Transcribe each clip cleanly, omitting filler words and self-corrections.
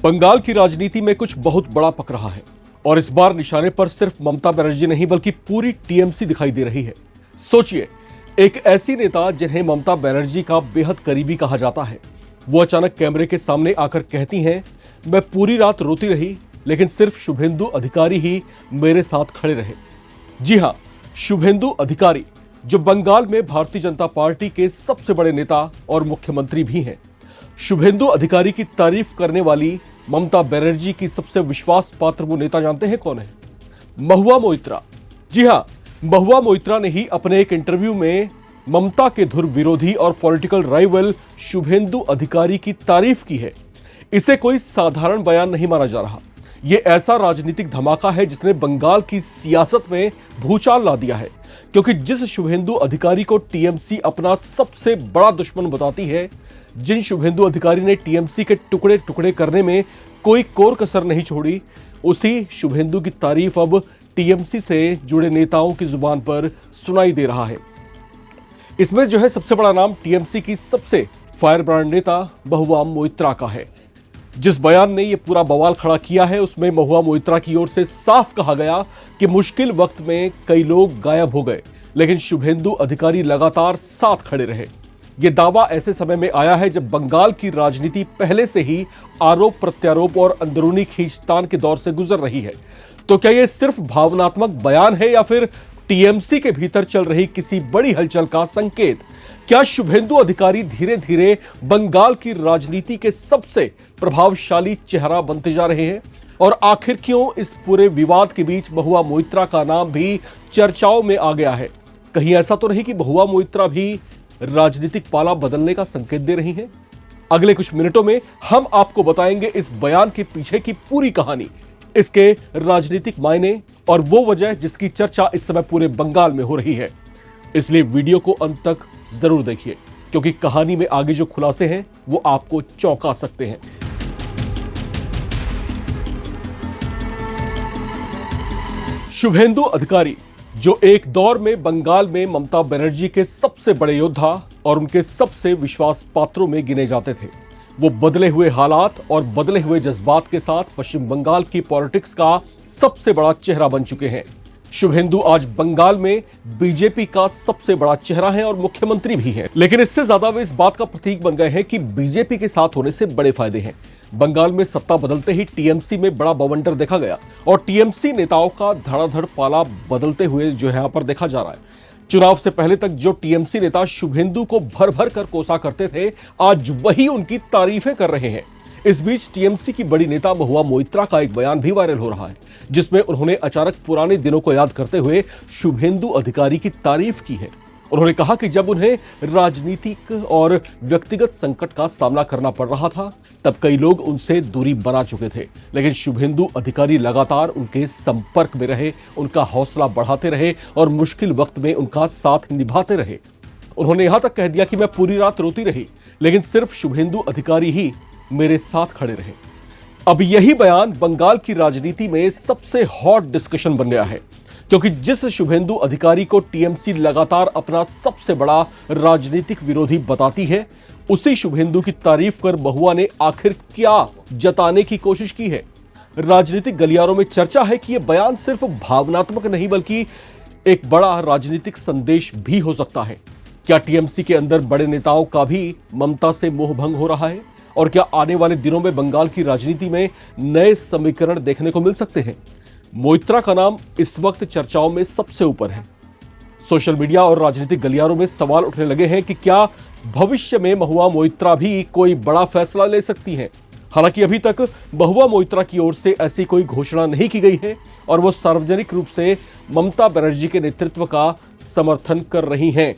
बंगाल की राजनीति में कुछ बहुत बड़ा पक रहा है और इस बार निशाने पर सिर्फ ममता बनर्जी नहीं बल्कि पूरी टीएमसी दिखाई दे रही है। सोचिए, एक ऐसी नेता जिन्हें ममता बनर्जी का बेहद करीबी कहा जाता है, वो अचानक कैमरे के सामने आकर कहती हैं, मैं पूरी रात रोती रही लेकिन सिर्फ शुभेंदु अधिकारी ही मेरे साथ खड़े रहे। जी हां, शुभेंदु अधिकारी जो बंगाल में भारतीय जनता पार्टी के सबसे बड़े नेता और मुख्यमंत्री भी हैं। शुभेंदु अधिकारी की तारीफ करने वाली ममता बनर्जी की सबसे विश्वास पात्र वो नेता जानते हैं कौन है? महुआ मोइत्रा। जी हां, महुआ मोइत्रा ने ही अपने एक इंटरव्यू में ममता के धुर विरोधी और पॉलिटिकल राइवल शुभेंदु अधिकारी की तारीफ की है। इसे कोई साधारण बयान नहीं माना जा रहा। यह ऐसा राजनीतिक धमाका है जिसने बंगाल की सियासत में भूचाल ला दिया है, क्योंकि जिस शुभेंदु अधिकारी को टीएमसी अपना सबसे बड़ा दुश्मन बताती है, जिन शुभेंदु अधिकारी ने टीएमसी के टुकड़े टुकड़े करने में कोई कोर कसर नहीं छोड़ी, उसी शुभेंदु की तारीफ अब टीएमसी से जुड़े नेताओं की जुबान पर सुनाई दे रहा है। इसमें जो है सबसे बड़ा नाम टीएमसी की सबसे फायरब्रांड नेता महुआ मोइत्रा का है। जिस बयान ने यह पूरा बवाल खड़ा किया है, उसमें महुआ मोइत्रा की ओर से साफ कहा गया कि मुश्किल वक्त में कई लोग गायब हो गए लेकिन शुभेंदु अधिकारी लगातार साथ खड़े रहे। यह दावा ऐसे समय में आया है जब बंगाल की राजनीति पहले से ही आरोप प्रत्यारोप और अंदरूनी खींचतान के दौर से गुजर रही है। तो क्या यह सिर्फ भावनात्मक बयान है या फिर टीएमसी के भीतर चल रही किसी बड़ी हलचल का संकेत? क्या शुभेंदु अधिकारी धीरे धीरे बंगाल की राजनीति के सबसे प्रभावशाली चेहरा बनते जा रहे हैं? और आखिर क्यों इस पूरे विवाद के बीच महुआ मोइत्रा का नाम भी चर्चाओं में आ गया है? कहीं ऐसा तो नहीं कि महुआ मोइत्रा भी राजनीतिक पाला बदलने का संकेत दे रही हैं? अगले कुछ मिनटों में हम आपको बताएंगे इस बयान के पीछे की पूरी कहानी, इसके राजनीतिक मायने और वो वजह जिसकी चर्चा इस समय पूरे बंगाल में हो रही है। इसलिए वीडियो को अंत तक जरूर देखिए, क्योंकि कहानी में आगे जो खुलासे हैं वो आपको चौंका सकते हैं। शुभेंदु अधिकारी जो एक दौर में बंगाल में ममता बनर्जी के सबसे बड़े योद्धा और उनके सबसे विश्वास पात्रों में गिने जाते थे, वो बदले हुए हालात और बदले हुए जज्बात के साथ पश्चिम बंगाल की पॉलिटिक्स का सबसे बड़ा चेहरा बन चुके हैं। शुभेंदु आज बंगाल में बीजेपी का सबसे बड़ा चेहरा है और मुख्यमंत्री भी हैं। लेकिन इससे ज्यादा वे इस बात का प्रतीक बन गए हैं कि बीजेपी के साथ होने से बड़े फायदे हैं। बंगाल में सत्ता बदलते ही टीएमसी में बड़ा बवंडर देखा गया और टीएमसी नेताओं का धड़ाधड़ पाला बदलते हुए जो यहां पर देखा जा रहा है। चुनाव से पहले तक जो टीएमसी नेता शुभेंदु को भर भर कर कोसा करते थे, आज वही उनकी तारीफें कर रहे हैं। इस बीच टीएमसी की बड़ी नेता महुआ मोइत्रा का एक बयान भी वायरल हो रहा है, जिसमें उन्होंने अचानक पुराने दिनों को याद करते हुए शुभेंदु अधिकारी की तारीफ की है। उन्होंने कहा कि जब उन्हें राजनीतिक और व्यक्तिगत संकट का सामना करना पड़ रहा था, तब कई लोग उनसे दूरी बना चुके थे, लेकिन शुभेंदु अधिकारी लगातार उनके संपर्क में रहे, उनका हौसला बढ़ाते रहे और मुश्किल वक्त में उनका साथ निभाते रहे। उन्होंने यहां तक कह दिया कि मैं पूरी रात रोती रही लेकिन सिर्फ शुभेंदु अधिकारी ही मेरे साथ खड़े रहे। अब यही बयान बंगाल की राजनीति में सबसे हॉट डिस्कशन बन गया है, क्योंकि जिस शुभेंदु अधिकारी को टीएमसी लगातार अपना सबसे बड़ा राजनीतिक विरोधी बताती है, उसी शुभेंदु की तारीफ कर महुआ ने आखिर क्या जताने की कोशिश की है? राजनीतिक गलियारों में चर्चा है कि यह बयान सिर्फ भावनात्मक नहीं बल्कि एक बड़ा राजनीतिक संदेश भी हो सकता है। क्या टीएमसी के अंदर बड़े नेताओं का भी ममता से मोहभंग हो रहा है? और क्या आने वाले दिनों में बंगाल की राजनीति में नए समीकरण देखने को मिल सकते हैं? मोइत्रा का नाम इस वक्त चर्चाओं में सबसे ऊपर है। सोशल मीडिया और राजनीतिक गलियारों में सवाल उठने लगे हैं कि क्या भविष्य में महुआ मोइत्रा भी कोई बड़ा फैसला ले सकती हैं? हालांकि अभी तक महुआ मोइत्रा की ओर से ऐसी कोई घोषणा नहीं की गई है और वो सार्वजनिक रूप से ममता बनर्जी के नेतृत्व का समर्थन कर रही हैं।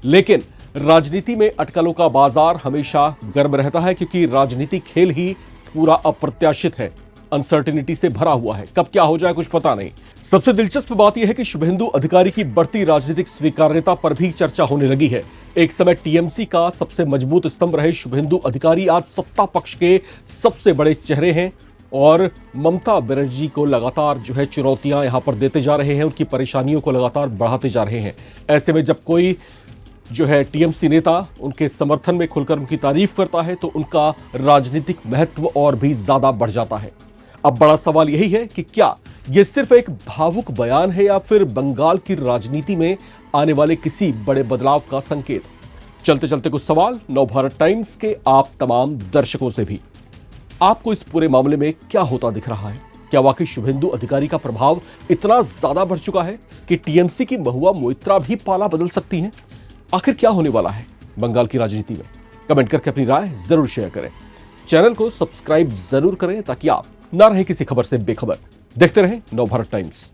लेकिन राजनीति में अटकलों का बाजार हमेशा गर्म रहता है, क्योंकि राजनीतिक खेल ही पूरा अप्रत्याशित है, अनसर्टेनिटी से भरा हुआ है। कब क्या हो जाए कुछ पता नहीं। सबसे दिलचस्प बात यह है कि शुभेंदु अधिकारी की बढ़ती राजनीतिक स्वीकार्यता पर भी चर्चा होने लगी है। एक समय टीएमसी का सबसे मजबूत स्तंभ रहे शुभेंदु अधिकारी आज सत्ता पक्ष के सबसे बड़े चेहरे हैं और ममता बनर्जी को लगातार जो है चुनौतियां यहां पर देते जा रहे हैं, उनकी परेशानियों को लगातार बढ़ाते जा रहे हैं। ऐसे में जब कोई जो है टीएमसी नेता उनके समर्थन में खुलकर उनकी तारीफ करता है तो उनका राजनीतिक महत्व और भी ज्यादा बढ़ जाता है। अब बड़ा सवाल यही है कि क्या यह सिर्फ एक भावुक बयान है या फिर बंगाल की राजनीति में आने वाले किसी बड़े बदलाव का संकेत। चलते चलते कुछ सवाल नवभारत टाइम्स के आप तमाम दर्शकों से भी। आपको इस पूरे मामले में क्या होता दिख रहा है? क्या वाकई शुभेंदु अधिकारी का प्रभाव इतना ज्यादा बढ़ चुका है कि टीएमसी की महुआ मोइत्रा भी पाला बदल सकती हैं? आखिर क्या होने वाला है बंगाल की राजनीति में? कमेंट करके अपनी राय जरूर शेयर करें। चैनल को सब्सक्राइब जरूर करें ताकि आप ना रहे किसी खबर से बेखबर। देखते रहें नवभारत टाइम्स।